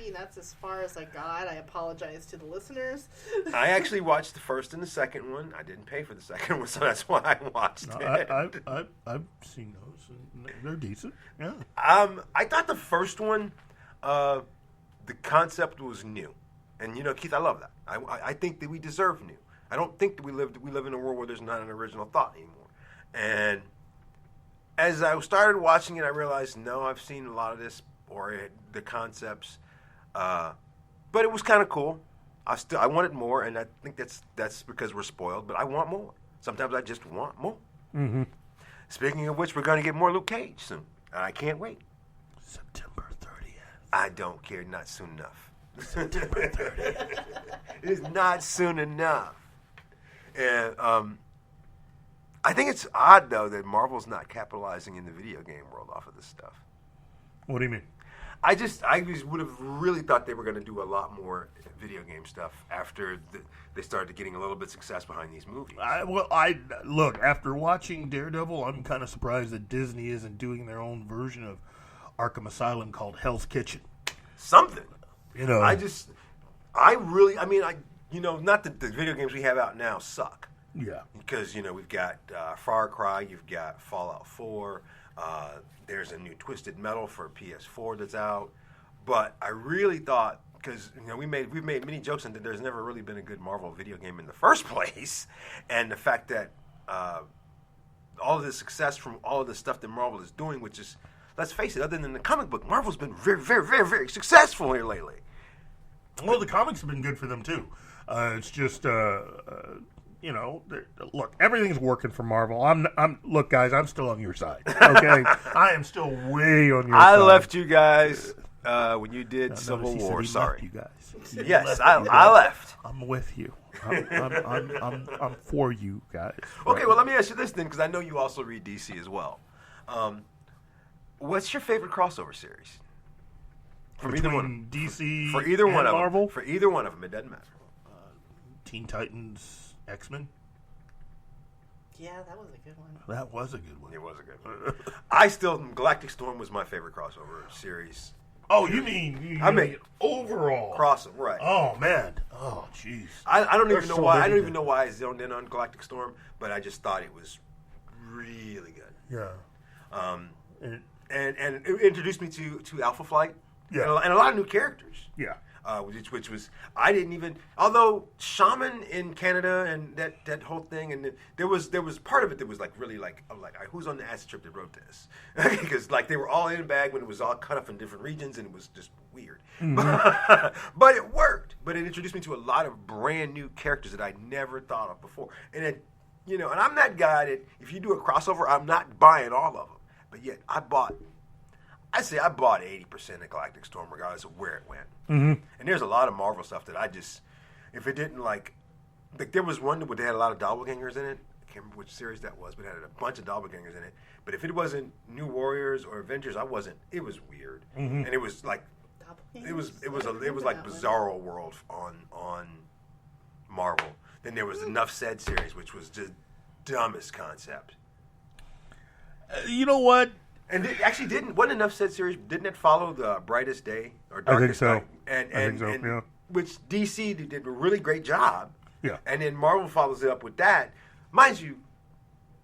movie, and that's as far as I got. I apologize to the listeners. I actually watched the first and the second one. I didn't pay for the second one, so that's why I watched it. I've seen those, and they're decent. Yeah. I thought the first one, the concept was new, and Keith, I love that. I think that we deserve new. I don't think that we live in a world where there's not an original thought anymore. And as I started watching it, I realized, no, I've seen a lot of this, or the concepts, but it was kind of cool. I wanted more, and I think that's because we're spoiled, but I want more. Sometimes I just want more. Mm-hmm. Speaking of which, we're going to get more Luke Cage soon. I can't wait. September 30th. I don't care, not soon enough. September 30th. It is not soon enough. And I think it's odd, though, that Marvel's not capitalizing in the video game world off of this stuff. What do you mean? I would have really thought they were going to do a lot more video game stuff after they started getting a little bit of success behind these movies. Look, after watching Daredevil, I'm kind of surprised that Disney isn't doing their own version of Arkham Asylum called Hell's Kitchen. Something. Not that the video games we have out now suck. Yeah. Because, we've got Far Cry, you've got Fallout 4, there's a new Twisted Metal for PS4 that's out. But I really thought, because, we've made many jokes that there's never really been a good Marvel video game in the first place. And the fact that all of the success from all of the stuff that Marvel is doing, which is, let's face it, other than the comic book, Marvel's been very, very, very, very successful here lately. Well, the comics have been good for them, too. It's just... look, everything's working for Marvel. Look, guys, I'm still on your side. Okay, I am still way on your side. I left you guys when you did Civil War. Sorry, you guys. Yes, I left. I'm with you. I'm for you guys. Okay, well, let me ask you this then, because I know you also read DC as well. What's your favorite crossover series? From either one, DC for either one of Marvel? them. For either one of them, it doesn't matter. Teen Titans, X-Men. Yeah, that was a good one. That was a good one. It was a good one. Galactic Storm was my favorite crossover series. Oh, you mean overall crossover, right? Oh man. Oh jeez. I don't even know why. I don't even know why I zoned in on Galactic Storm, but I just thought it was really good. Yeah. And it introduced me to Alpha Flight. Yeah. And a lot of new characters. Yeah. Which was, I didn't even, although Shaman in Canada and that whole thing, and there was part of it that was like really like, I'm like, who's on the acid trip that wrote this? Because like they were all in a bag when it was all cut up in different regions, and it was just weird. Mm-hmm. But it worked. But it introduced me to a lot of brand new characters that I never thought of before. And it, and I'm that guy that if you do a crossover, I'm not buying all of them. But yet I bought 80% of Galactic Storm regardless of where it went. Mm-hmm. And there's a lot of Marvel stuff that I just, if it didn't like there was one where they had a lot of doppelgangers in it. I can't remember which series that was, but it had a bunch of doppelgangers in it. But if it wasn't New Warriors or Avengers, it was weird. Mm-hmm. And it was like, it was like Bizarro World on Marvel. Then there was the Enough Said series, which was the dumbest concept. You know what? And it actually wasn't Enough Said series, didn't it follow the Brightest Day or Darkest Night? I think so, yeah. Which DC did a really great job. Yeah. And then Marvel follows it up with that. Mind you,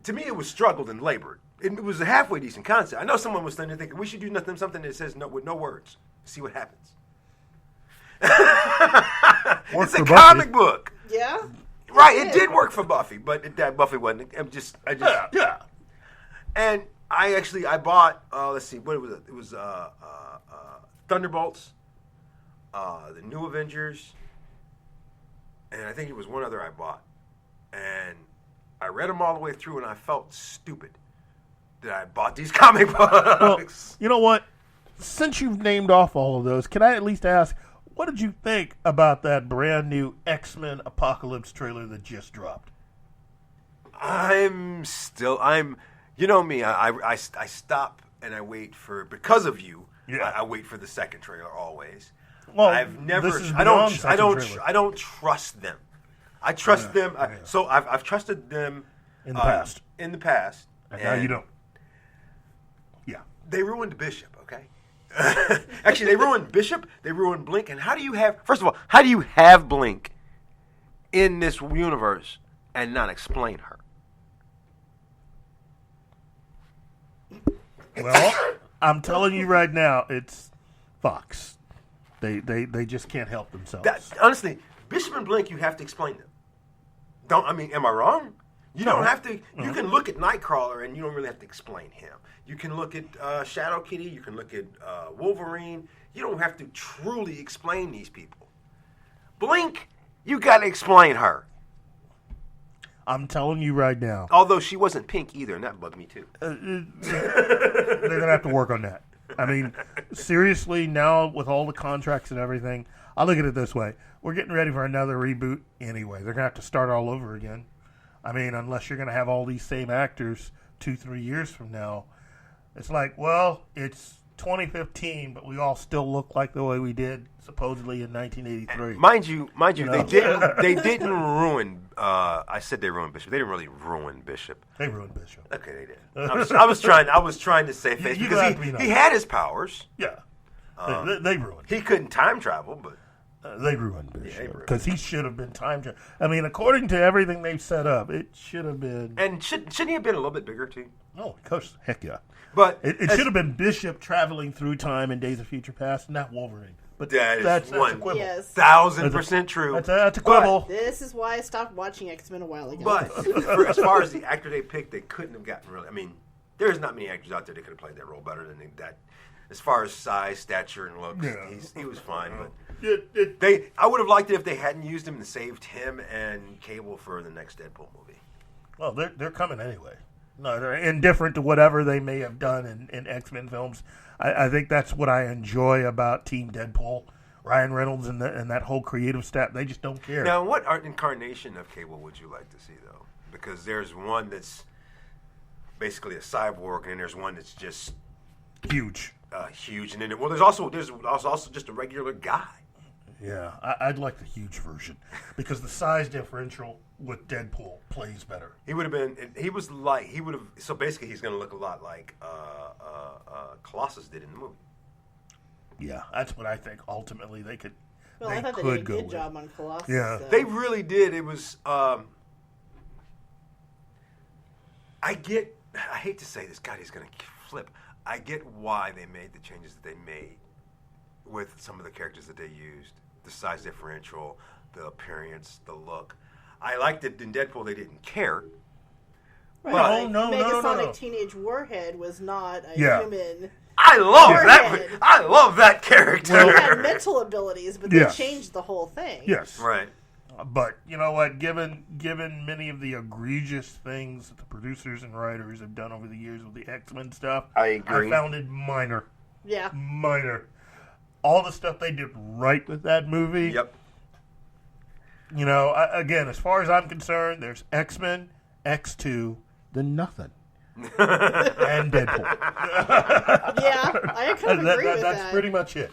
to me it was struggled and labored. It was a halfway decent concept. I know someone was standing there thinking, we should do something that says no with no words. See what happens. It's a comic book. Yeah. Right, it did work for Buffy, but that Buffy wasn't. Yeah. And I bought, let's see, what was it? It was Thunderbolts, the New Avengers, and I think it was one other I bought. And I read them all the way through, and I felt stupid that I bought these comic books. Well, you know what? Since you've named off all of those, can I at least ask, what did you think about that brand new X-Men Apocalypse trailer that just dropped? You know me, I stop and I wait for, because of you, yeah. I wait for the second trailer always. Well, I don't trust them. I trust them. Yeah. So I've trusted them in the past. In the past. And now you don't. Yeah. They ruined Bishop, okay? Actually, they ruined Bishop. They ruined Blink. And how do you have Blink in this universe and not explain her? Well, I'm telling you right now, it's Fox. They just can't help themselves. Honestly, Bishop and Blink, you have to explain them. Am I wrong? You don't have to. You can look at Nightcrawler and you don't really have to explain him. You can look at Shadow Kitty. You can look at Wolverine. You don't have to truly explain these people. Blink, you got to explain her. I'm telling you right now. Although she wasn't pink either, and that bugged me too. They're going to have to work on that. I mean, seriously, now with all the contracts and everything, I look at it this way. We're getting ready for another reboot anyway. They're going to have to start all over again. I mean, unless you're going to have all these same actors 2-3 years from now. It's like, well, it's 2015, but we all still look like the way we did supposedly in 1983. Mind you, they didn't ruin. I said they ruined Bishop. They didn't really ruin Bishop. They ruined Bishop. Okay, they did. I was trying to save face because he had his powers. Yeah, they ruined. He couldn't time travel, but they ruined Bishop because he should have been time travel. I mean, according to everything they've set up, it should have been. And shouldn't he have been a little bit bigger too? Oh, of course, heck yeah. But it should have been Bishop traveling through time in Days of Future Past, not Wolverine. But that's a quibble. Yes. 1,000% true. That's a quibble. But this is why I stopped watching X-Men a while ago. But as far as the actor they picked, they couldn't have gotten really. I mean, there's not many actors out there that could have played that role better than that. As far as size, stature, and looks, he was fine. But I would have liked it if they hadn't used him and saved him and Cable for the next Deadpool movie. Well, they're coming anyway. No, they're indifferent to whatever they may have done in X-Men films. I think that's what I enjoy about Team Deadpool. Ryan Reynolds and that whole creative staff, they just don't care. Now, what incarnation of Cable would you like to see, though? Because there's one that's basically a cyborg, and then there's one that's just huge. And then there's also just a regular guy. Yeah, I'd like the huge version because the size differential with Deadpool plays better. He would have been. So basically, he's going to look a lot like Colossus did in the movie. Yeah, that's what I think. Ultimately, they could. Well, I thought they did a good job on Colossus. Yeah, so. They really did. It was. I hate to say this. God, he's going to flip. I get why they made the changes that they made with some of the characters that they used. The size differential, the appearance, the look. I liked it in Deadpool. They didn't care. Right. But no. Megasonic Teenage Warhead was not a human. I love that character. Well, he had mental abilities, but they changed the whole thing. Yes. Right. But you know what? Given many of the egregious things that the producers and writers have done over the years with the X-Men stuff, I agree. I found it minor. Yeah. Minor. All the stuff they did right with that movie. Yep. You know, again, as far as I'm concerned, there's X-Men, X2, then nothing. And Deadpool. Yeah, I kind of agree with that. That's pretty much it.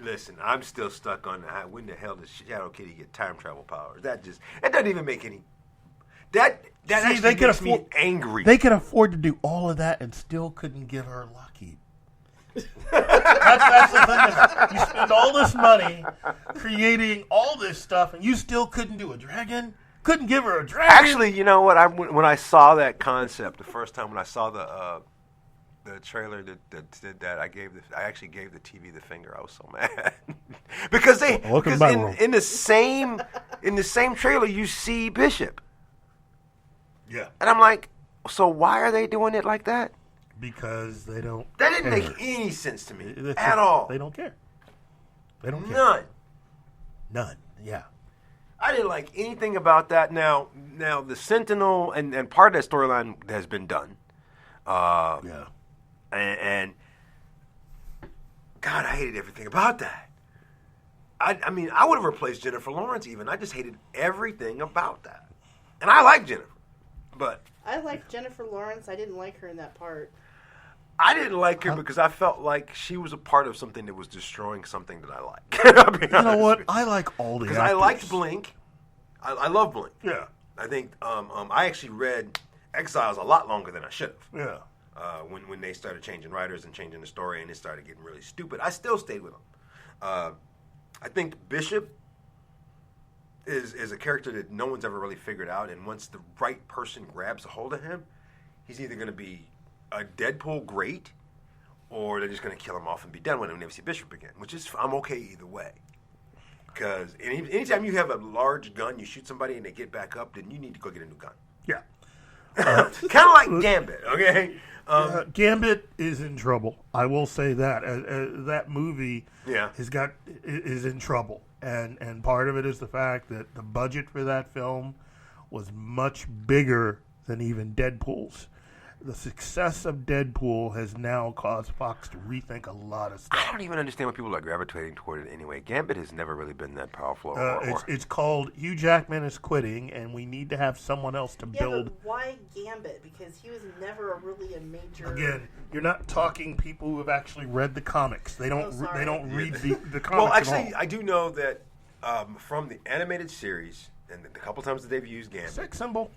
Listen, I'm still stuck on when the hell does Shadow Kitty get time travel powers? That doesn't even make any. That actually makes me angry. They could afford to do all of that and still couldn't give her Lockheed. That's the thing. You spend all this money creating all this stuff, and you still couldn't do a dragon. Couldn't give her a dragon. Actually, you know what? When I saw that concept the first time, when I saw the trailer that I actually gave the TV the finger. I was so mad because in the same trailer you see Bishop. Yeah, and I'm like, so why are they doing it like that? Because they don't. That didn't make any sense to me at all. They don't care. They don't care. None. Yeah. I didn't like anything about that. Now the Sentinel and part of that storyline has been done. Yeah. And God, I hated everything about that. I mean, I would have replaced Jennifer Lawrence even. I just hated everything about that. And I like Jennifer, but I liked Jennifer Lawrence. I didn't like her in that part. I didn't like her because I felt like she was a part of something that was destroying something that I like. You know what? I like all the actors. Because I liked Blink. I love Blink. Yeah. I think I actually read Exiles a lot longer than I should have. Yeah. when they started changing writers and changing the story, and it started getting really stupid. I still stayed with them. I think Bishop is a character that no one's ever really figured out, and once the right person grabs a hold of him, he's either going to be a Deadpool great, or they're just going to kill him off and be done with him and never see Bishop again, which is, I'm okay either way. Because anytime you have a large gun, you shoot somebody and they get back up, then you need to go get a new gun. Yeah. Kind of like Gambit, okay? Gambit is in trouble. I will say that. That movie is in trouble. And part of it is the fact that the budget for that film was much bigger than even Deadpool's. The success of Deadpool has now caused Fox to rethink a lot of stuff. I don't even understand why people are gravitating toward it anyway. Gambit has never really been that powerful. It's called Hugh Jackman is quitting, and we need to have someone else to build. But why Gambit? Because he was never really a major. Again, you're not talking people who have actually read the comics. They don't. They don't read the comics. Well, actually, at all. I do know that from the animated series and the couple times that they've used Gambit, Sex symbol.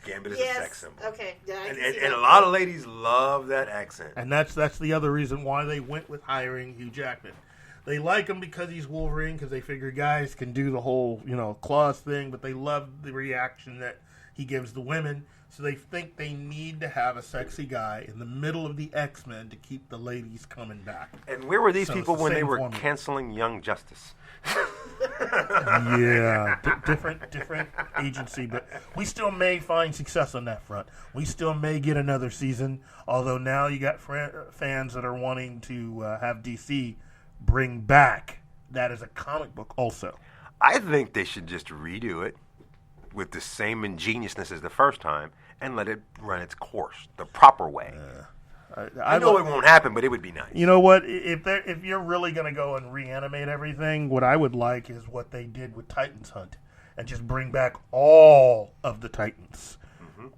Gambit is a sex symbol. Okay. Yeah, and a lot of ladies love that accent. And that's the other reason why they went with hiring Hugh Jackman. They like him because he's Wolverine, because they figure guys can do the whole, claws thing, but they love the reaction that he gives the women. So they think they need to have a sexy guy in the middle of the X-Men to keep the ladies coming back. And where were these So people it's the when they same were formula. canceling Young Justice? Yeah, different agency, but we still may find success on that front. We still may get another season, although now you got fans that are wanting to have DC bring back that as a comic book also. I think they should just redo it with the same ingeniousness as the first time and let it run its course the proper way. I know it won't happen, but it would be nice. You know what? If you're really going to go and reanimate everything, what I would like is what they did with Titans Hunt, and just bring back all of the Titans,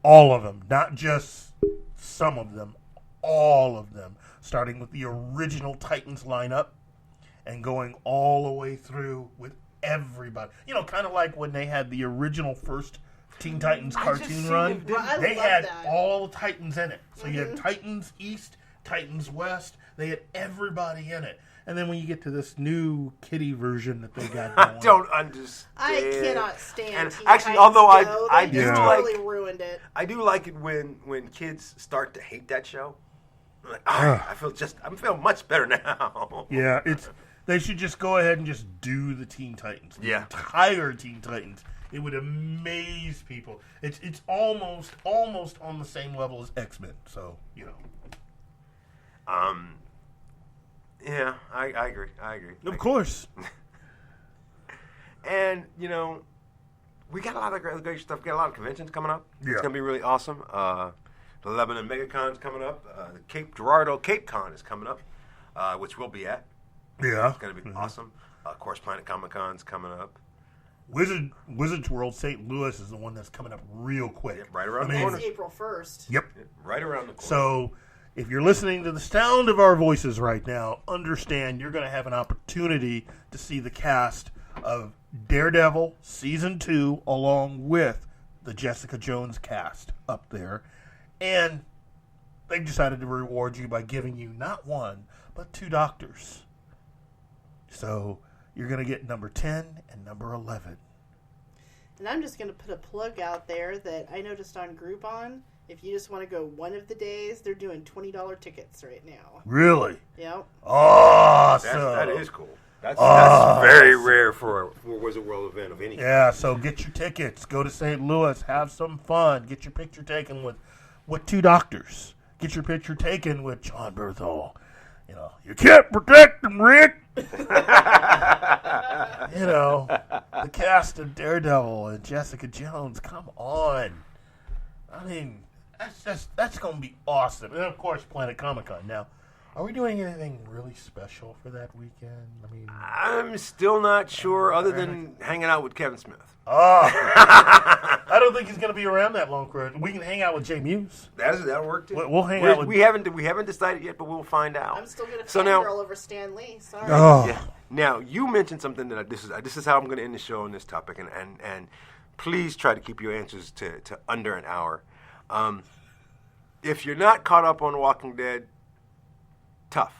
all of them, not just some of them, all of them, starting with the original Titans lineup and going all the way through with everybody. Kind of like when they had the original first Teen Titans cartoon run. They had all the Titans in it. So you had Titans East, Titans West. They had everybody in it. And then when you get to this new kiddie version that they got going, I don't understand. I cannot stand. And Teen actually, Titans although Go. I They do just like, totally ruined it. I do like it when kids start to hate that show. I'm like, I feel much better now. yeah, they should just go ahead and just do the Teen Titans. The entire Teen Titans. It would amaze people. It's almost on the same level as X-Men. So, Yeah, I agree. Of course. And, we got a lot of great stuff. We got a lot of conventions coming up. Yeah. It's going to be really awesome. The Lebanon MegaCon's coming up. The Cape Girardeau Cape Con is coming up, which we'll be at. Yeah. It's going to be awesome. Of course, Planet Comic Con's coming up. Wizards World St. Louis is the one that's coming up real quick. Yep, right around the corner. It's April 1st. Yep. Right around the corner. So, if you're listening to the sound of our voices right now, understand you're going to have an opportunity to see the cast of Daredevil Season 2 along with the Jessica Jones cast up there. And they decided to reward you by giving you not one, but 2 doctors. So, you're going to get number 10 and number 11. And I'm just going to put a plug out there that I noticed on Groupon. If you just want to go one of the days, they're doing $20 tickets right now. Really? Yep. Awesome. That is cool. That's very rare for a Wizard World event of any kind. Yeah, so get your tickets. Go to St. Louis. Have some fun. Get your picture taken with 2 doctors. Get your picture taken with John Berthol. You can't protect them, Rick. The cast of Daredevil and Jessica Jones. Come on. I mean, that's going to be awesome. And, of course, Planet Comic Con. Now, are we doing anything really special for that weekend? I mean, I'm still not sure, other than hanging out with Kevin Smith. I don't think he's going to be around that long. We can hang out with Jay Muse. That'll work too. We'll hang out with. We haven't decided yet, but we'll find out. I'm still going to fangirl over Stan Lee. Sorry. Oh. Yeah. Now you mentioned something that this is how I'm going to end the show on this topic, and please try to keep your answers to under an hour. if you're not caught up on Walking Dead, tough.